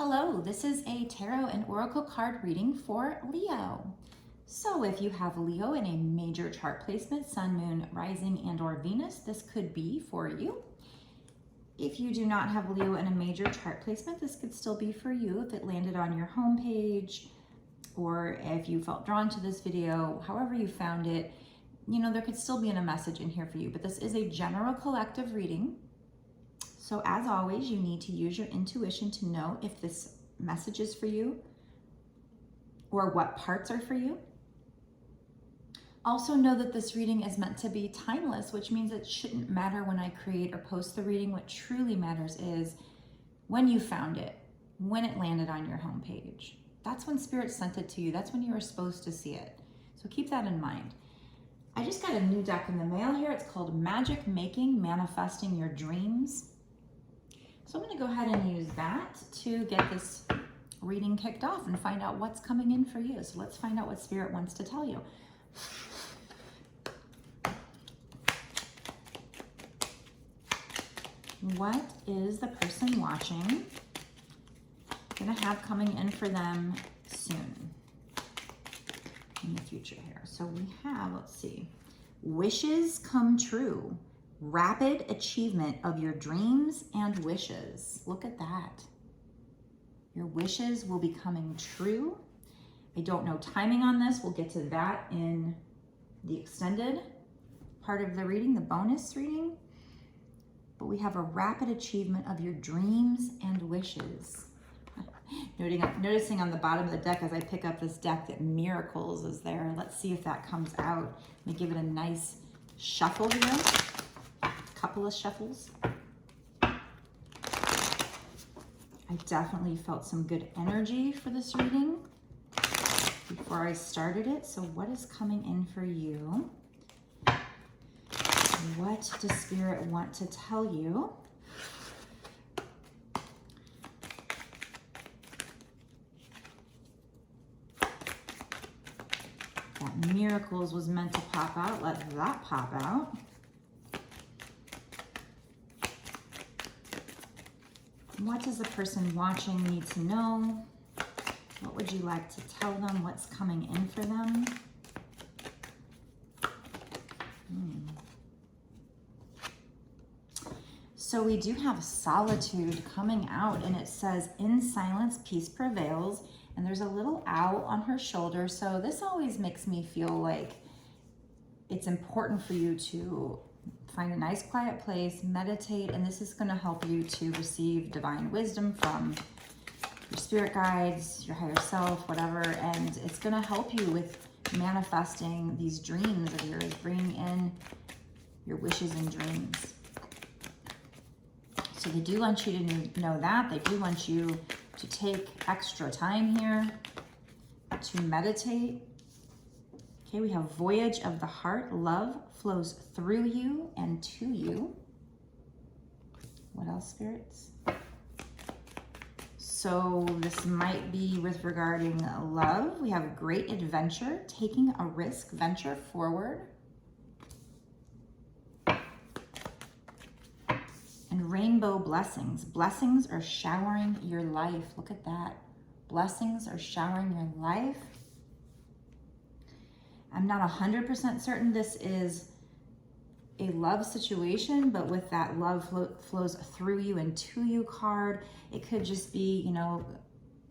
Hello, this is a tarot and oracle card reading for Leo. So if you have Leo in a major chart placement, Sun, Moon, Rising, and or Venus, this could be for you. If you do not have Leo in a major chart placement, this could still be for you if it landed on your homepage or if you felt drawn to this video, however you found it, you know, there could still be a message in here for you, but this is a general collective reading. So as always, you need to use your intuition to know if this message is for you or what parts are for you. Also know that this reading is meant to be timeless, which means it shouldn't matter when I create or post the reading. What truly matters is when you found it, when it landed on your homepage. That's when Spirit sent it to you. That's when you were supposed to see it. So keep that in mind. I just got a new deck in the mail here. It's called Magic Making Manifesting Your Dreams. So I'm going to go ahead and use that to get this reading kicked off and find out what's coming in for you. So let's find out what Spirit wants to tell you. What is the person watching going to have coming in for them soon in the future here? So we have, let's see, wishes come true. Rapid achievement of your dreams and wishes. Look at that. Your wishes will be coming true. I don't know timing on this. We'll get to that in the extended part of the reading, the bonus reading. But we have a rapid achievement of your dreams and wishes. Noticing on the bottom of the deck as I pick up this deck that Miracles is there. Let's see if that comes out. Let me give it a nice shuffle here. Couple of shuffles. I definitely felt some good energy for this reading before I started it. So what is coming in for you? What does Spirit want to tell you? That Miracles was meant to pop out. Let that pop out. What does the person watching need to know? What would you like to tell them? What's coming in for them? So we do have solitude coming out, and it says, in silence, peace prevails. And there's a little owl on her shoulder. So this always makes me feel like it's important for you to find a nice quiet place, meditate, and this is going to help you to receive divine wisdom from your spirit guides, your higher self, whatever, and it's going to help you with manifesting these dreams of yours, bringing in your wishes and dreams. So they do want you to know that. They do want you to take extra time here to meditate. Okay, we have Voyage of the Heart. Love flows through you and to you. What else, spirits? So this might be with regarding love. We have great adventure, taking a risk, venture forward. And rainbow blessings. Blessings are showering your life. Look at that. Blessings are showering your life. I'm not 100% certain this is a love situation, but with that love flows through you and to you card, it could just be, you know,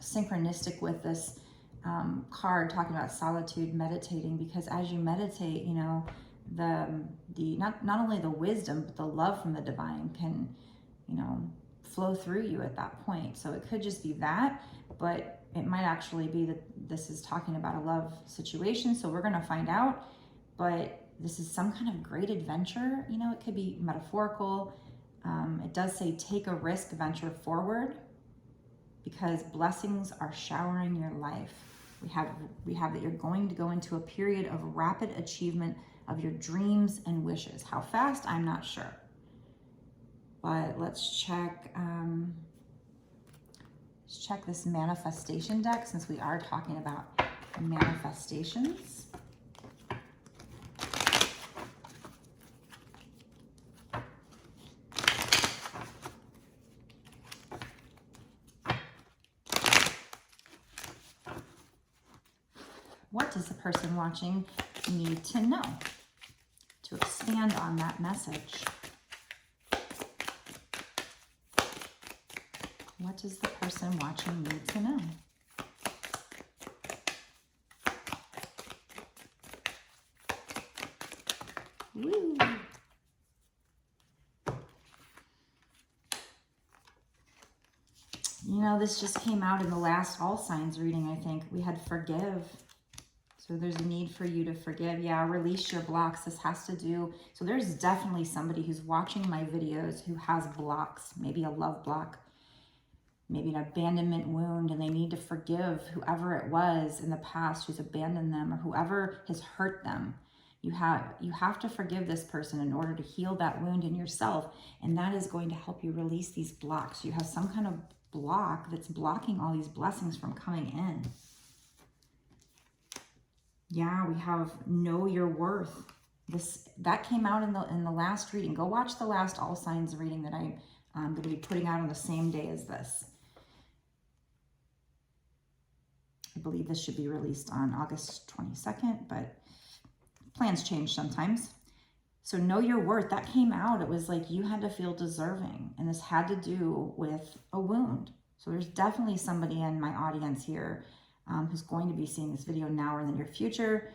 synchronistic with this card talking about solitude, meditating, because as you meditate, you know, not only the wisdom, but the love from the divine can, you know, flow through you at that point. So it could just be that, but it might actually be that this is talking about a love situation. So we're going to find out, but this is some kind of great adventure. You know, it could be metaphorical. It does say take a risk, venture forward, because blessings are showering your life. We have that you're going to go into a period of rapid achievement of your dreams and wishes. How fast? I'm not sure. But let's check this manifestation deck, since we are talking about manifestations. What does the person watching need to know to expand on that message? What does the person watching need to know? Woo! You know, this just came out in the last all signs reading, I think. We had forgive. So there's a need for you to forgive. Yeah, release your blocks. This has to do, so there's definitely somebody who's watching my videos who has blocks, maybe a love block, maybe an abandonment wound, and they need to forgive whoever it was in the past who's abandoned them or whoever has hurt them. You have to forgive this person in order to heal that wound in yourself, and that is going to help you release these blocks. You have some kind of block that's blocking all these blessings from coming in. Yeah, we have know your worth. That came out in the last reading. Go watch the last all signs reading that I'm going to be putting out on the same day as this. I believe this should be released on August 22nd, but plans change sometimes. So know your worth. That came out. It was like you had to feel deserving, and this had to do with a wound. So there's definitely somebody in my audience here who's going to be seeing this video now or in the near future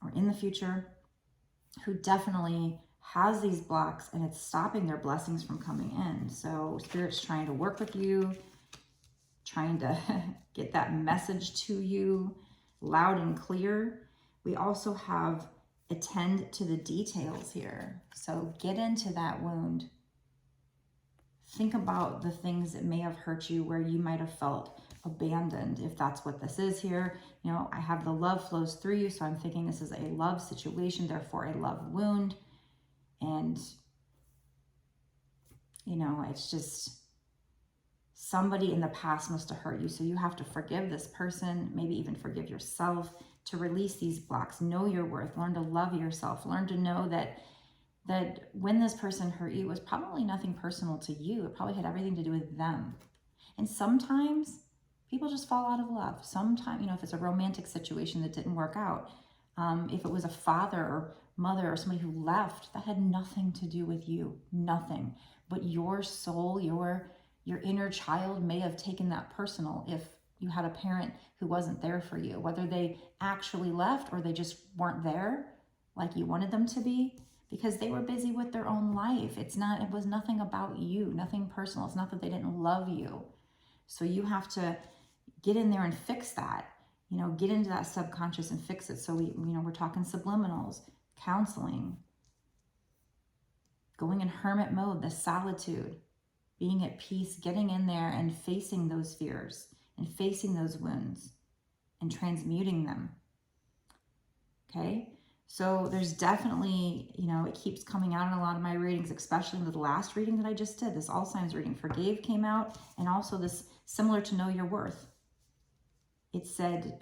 or in the future, who definitely has these blocks and it's stopping their blessings from coming in. So Spirit's trying to work with you, trying to get that message to you loud and clear. We also have attend to the details here. So get into that wound. Think about the things that may have hurt you, where you might have felt abandoned, if that's what this is here. You know, I have the love flows through you, so I'm thinking this is a love situation, therefore a love wound. And, you know, it's just somebody in the past must have hurt you, so you have to forgive this person, maybe even forgive yourself to release these blocks. Know your worth. Learn to love yourself. Learn to know that when this person hurt you, it was probably nothing personal to you. It probably had everything to do with them. And sometimes people just fall out of love. Sometimes, you know, if it's a romantic situation that didn't work out, if it was a father or mother or somebody who left, that had nothing to do with you, nothing. But your soul, your inner child may have taken that personal if you had a parent who wasn't there for you, whether they actually left or they just weren't there like you wanted them to be, because they were busy with their own life. It was nothing about you, nothing personal. It's not that they didn't love you. So you have to get in there and fix that, you know, get into that subconscious and fix it. So we're talking subliminals, counseling, going in hermit mode, the solitude, being at peace, getting in there and facing those fears and facing those wounds and transmuting them. Okay. So there's definitely, you know, it keeps coming out in a lot of my readings, especially in the last reading that I just did. This all signs reading, forgave, came out, and also this similar to know your worth. It said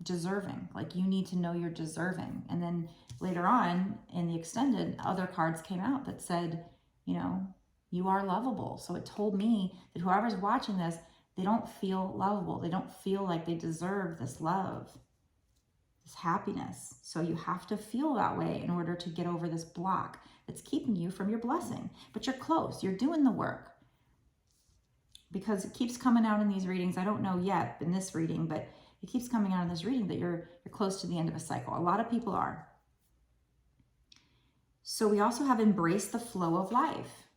deserving, like you need to know you're deserving. And then later on in the extended, other cards came out that said, you know, you are lovable. So it told me that whoever's watching this, they don't feel lovable. They don't feel like they deserve this love, this happiness. So you have to feel that way in order to get over this block that's keeping you from your blessing. But you're close. You're doing the work. Because it keeps coming out in these readings. I don't know yet in this reading, but it keeps coming out in this reading that you're close to the end of a cycle. A lot of people are. So we also have embraced the flow of life.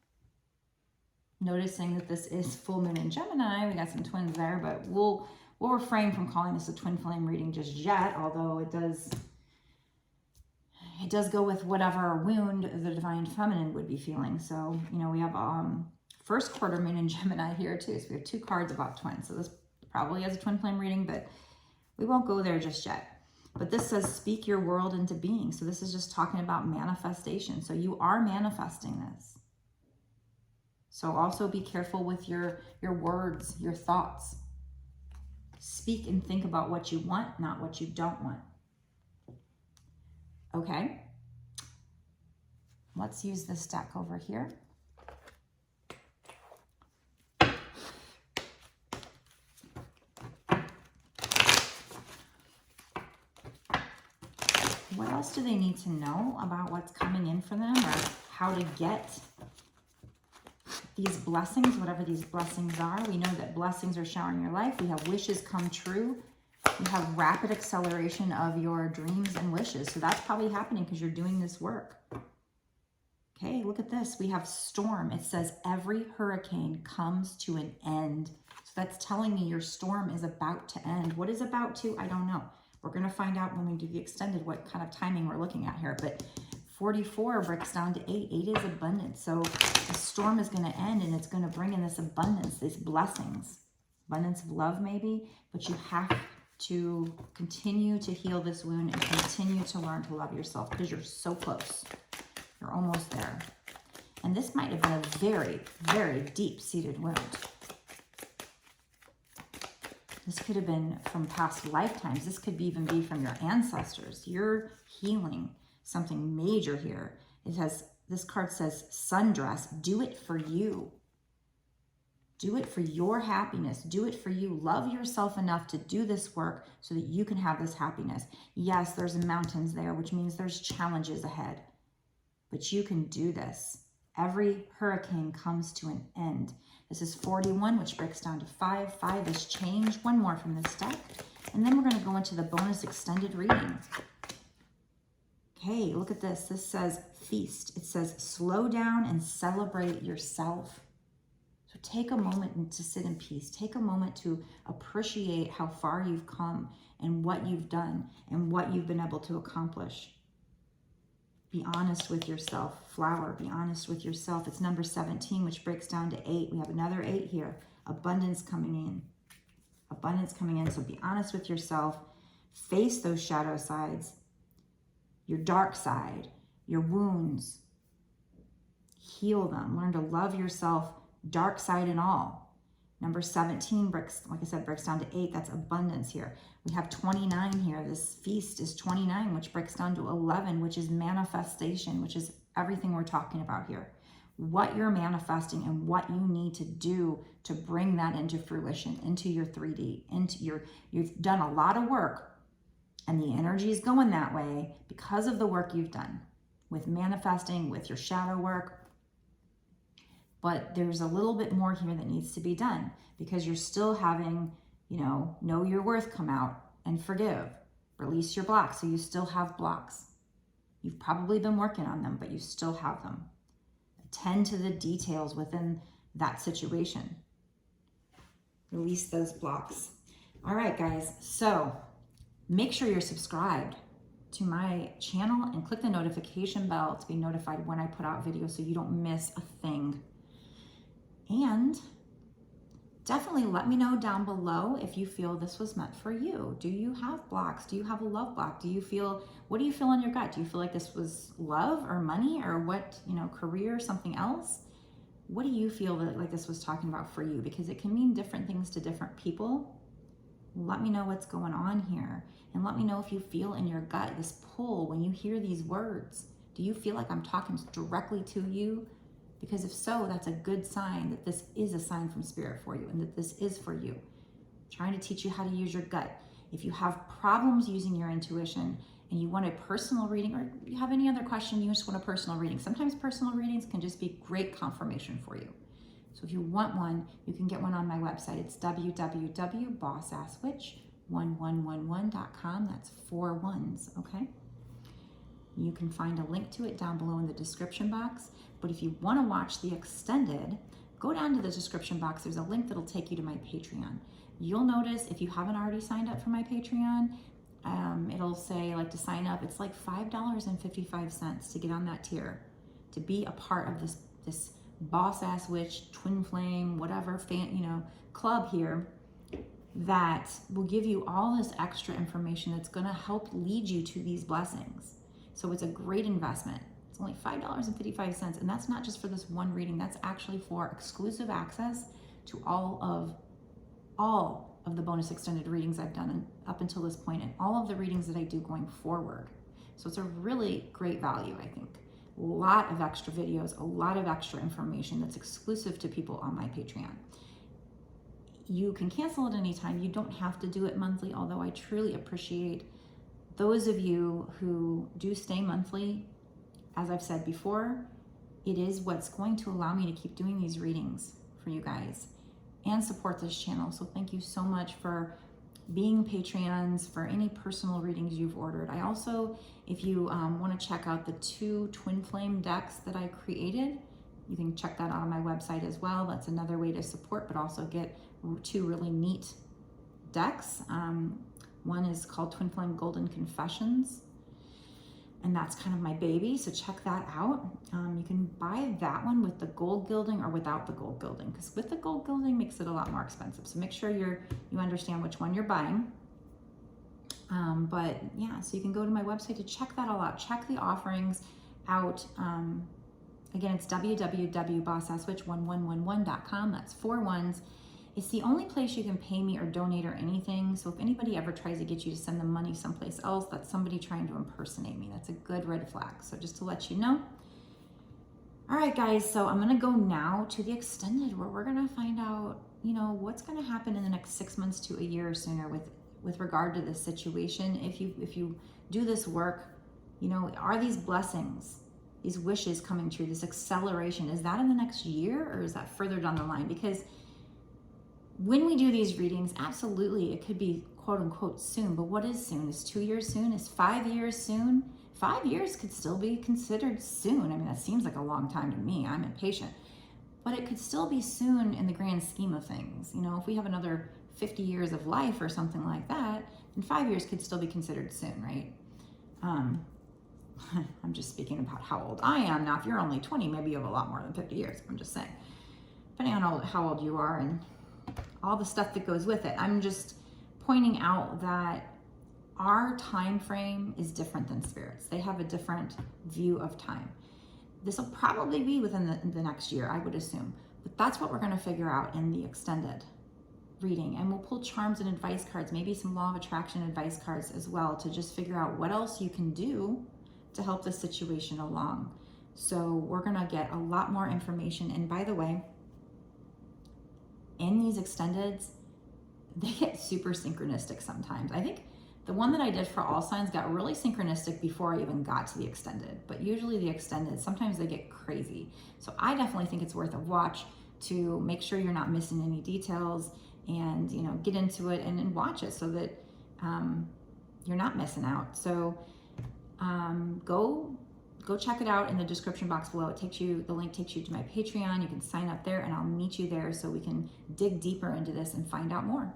Noticing that this is full moon in Gemini. We got some twins there, but we'll refrain from calling this a twin flame reading just yet, although it does go with whatever wound the divine feminine would be feeling. So, you know, we have first quarter moon in Gemini here too. So we have two cards about twins. So this probably has a twin flame reading, but we won't go there just yet. But this says speak your world into being. So this is just talking about manifestation. So you are manifesting this. So also be careful with your words, your thoughts. Speak and think about what you want, not what you don't want. Okay. Let's use this deck over here. What else do they need to know about what's coming in for them, or how to get these blessings, whatever these blessings are? We know that blessings are showering your life. We have wishes come true. You have rapid acceleration of your dreams and wishes. So that's probably happening because you're doing this work. Okay, look at this. We have storm. It says every hurricane comes to an end. So that's telling me your storm is about to end. What is about to? I don't know. We're going to find out when we do the extended what kind of timing we're looking at here. But 44 breaks down to 8. 8 is abundance. So the storm is going to end, and it's going to bring in this abundance, these blessings. Abundance of love maybe, but you have to continue to heal this wound and continue to learn to love yourself because you're so close. You're almost there. And this might have been a very, very deep-seated wound. This could have been from past lifetimes. This could even be from your ancestors. You're healing something major here. It has, this card says sundress. Do it for you. Do it for your happiness. Do it for you. Love yourself enough to do this work so that you can have this happiness. Yes, there's mountains there, which means there's challenges ahead. But you can do this. Every hurricane comes to an end. This is 41, which breaks down to 5. 5 is change. One more from this deck. And then we're going to go into the bonus extended reading. Okay, look at this. This says feast. It says slow down and celebrate yourself. So take a moment to sit in peace. Take a moment to appreciate how far you've come and what you've done and what you've been able to accomplish. Be honest with yourself. Flower, be honest with yourself. It's number 17, which breaks down to 8. We have another 8 here. Abundance coming in. Abundance coming in. So be honest with yourself. Face those shadow sides. Your dark side. Your wounds. Heal them. Learn to love yourself, dark side and all. Number 17 breaks, like I said, breaks down to 8. That's abundance here. We have 29 here. This feast is 29, which breaks down to 11, which is manifestation, which is everything we're talking about here. What you're manifesting and what you need to do to bring that into fruition, into your 3D, you've done a lot of work, and the energy is going that way because of the work you've done with manifesting, with your shadow work. But there's a little bit more here that needs to be done because you're still having, know your worth come out and forgive. Release your blocks. So you still have blocks. You've probably been working on them, but you still have them. Attend to the details within that situation. Release those blocks. All right, guys. So make sure you're subscribed to my channel and click the notification bell to be notified when I put out videos so you don't miss a thing. And definitely let me know down below if you feel this was meant for you. Do you have blocks? Do you have a love block? What do you feel in your gut? Do you feel like this was love or money or what, career, something else? What do you feel like this was talking about for you? Because it can mean different things to different people. Let me know what's going on here. And let me know if you feel in your gut this pull when you hear these words. Do you feel like I'm talking directly to you? Because if so, that's a good sign that this is a sign from Spirit for you and that this is for you. I'm trying to teach you how to use your gut. If you have problems using your intuition and you want a personal reading, or you have any other question, you just want a personal reading. Sometimes personal readings can just be great confirmation for you. So if you want one, you can get one on my website. It's www.bossasswitch1111.com. That's 4 1s, okay? You can find a link to it down below in the description box. But if you want to watch the extended, go down to the description box. There's a link that'll take you to my Patreon. You'll notice if you haven't already signed up for my Patreon, it'll say to sign up. It's like $5.55 to get on that tier, to be a part of this Boss Ass Witch, Twinflame, whatever club here that will give you all this extra information that's going to help lead you to these blessings. So it's a great investment. It's only $5.55, and that's not just for this one reading. That's actually for exclusive access to all of the bonus extended readings I've done up until this point, and all of the readings that I do going forward. So it's a really great value, I think. A lot of extra videos, a lot of extra information that's exclusive to people on my Patreon. You can cancel at any time. You don't have to do it monthly, although I truly appreciate those of you who do stay monthly, as I've said before, it is what's going to allow me to keep doing these readings for you guys and support this channel. So thank you so much for being Patreons, for any personal readings you've ordered. I also, if you want to check out the 2 Twinflame decks that I created, you can check that out on my website as well. That's another way to support, but also get 2 really neat decks. One is called Twinflame Golden Confessions, and that's kind of my baby, so check that out. You can buy that one with the gold gilding or without the gold gilding, because with the gold gilding makes it a lot more expensive. So make sure you understand which one you're buying. But yeah, so you can go to my website to check that all out. Check the offerings out. Again, it's www.bossasswitch1111.com. That's 4 ones. It's the only place you can pay me or donate or anything. So if anybody ever tries to get you to send them money someplace else, that's somebody trying to impersonate me. That's a good red flag. So just to let you know. All right, guys. So I'm going to go now to the extended, where we're going to find out, you know, what's going to happen in the next 6 months to a year or sooner with regard to this situation. If you do this work, you know, are these blessings, these wishes coming true, this acceleration, is that in the next year or is that further down the line? Because when we do these readings, absolutely, it could be quote unquote soon, but what is soon? Is 2 years soon? Is 5 years soon? 5 years could still be considered soon. I mean, that seems like a long time to me. I'm impatient, but it could still be soon in the grand scheme of things. You know, if we have another 50 years of life or something like that, then 5 years could still be considered soon, right? I'm just speaking about how old I am. Now, if you're only 20, maybe you have a lot more than 50 years. I'm just saying, depending on how old you are and all the stuff that goes with it. I'm just pointing out that our time frame is different than spirits. They have a different view of time. This will probably be within the next year, I would assume. But that's what we're going to figure out in the extended reading. And we'll pull charms and advice cards, maybe some law of attraction advice cards as well, to just figure out what else you can do to help the situation along. So we're going to get a lot more information. And by the way, in these extendeds, they get super synchronistic sometimes. I think the one that I did for all signs got really synchronistic before I even got to the extended, but usually the extended, sometimes they get crazy. So I definitely think it's worth a watch to make sure you're not missing any details, and, you know, get into it and watch it so that you're not missing out. So go check it out in the description box below. The link takes you to my Patreon. You can sign up there and I'll meet you there so we can dig deeper into this and find out more.